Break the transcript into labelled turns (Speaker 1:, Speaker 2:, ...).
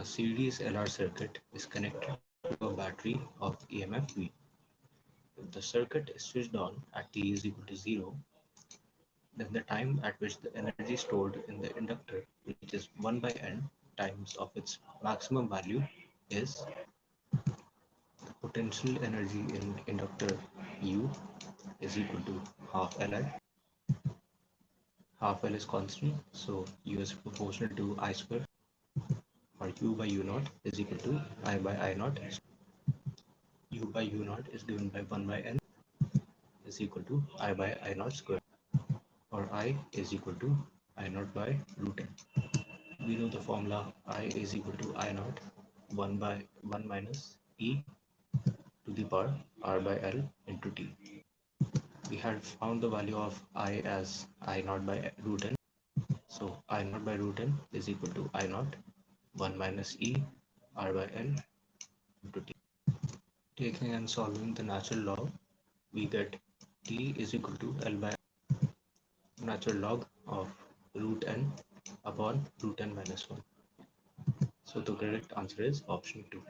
Speaker 1: A series LR circuit is connected to a battery of EMF V. If the circuit is switched on at t is equal to 0, then the time at which the energy stored in the inductor reaches 1 by n times of its maximum value is the potential energy in inductor U is equal to half Li. Half L is constant, so U is proportional to I square, or U by U naught is equal to I by I naught. U by U naught is given by 1 by n is equal to I by I naught square, or I is equal to I naught by root n. We know the formula I is equal to I naught 1 by 1 minus e to the power r by l into t. We had found the value of I as I naught by root n. So I naught by root n is equal to I naught 1 minus e r by l into t. Taking and solving the natural log, we get t is equal to L by natural log of root n upon root n minus 1. So the correct answer is option 2.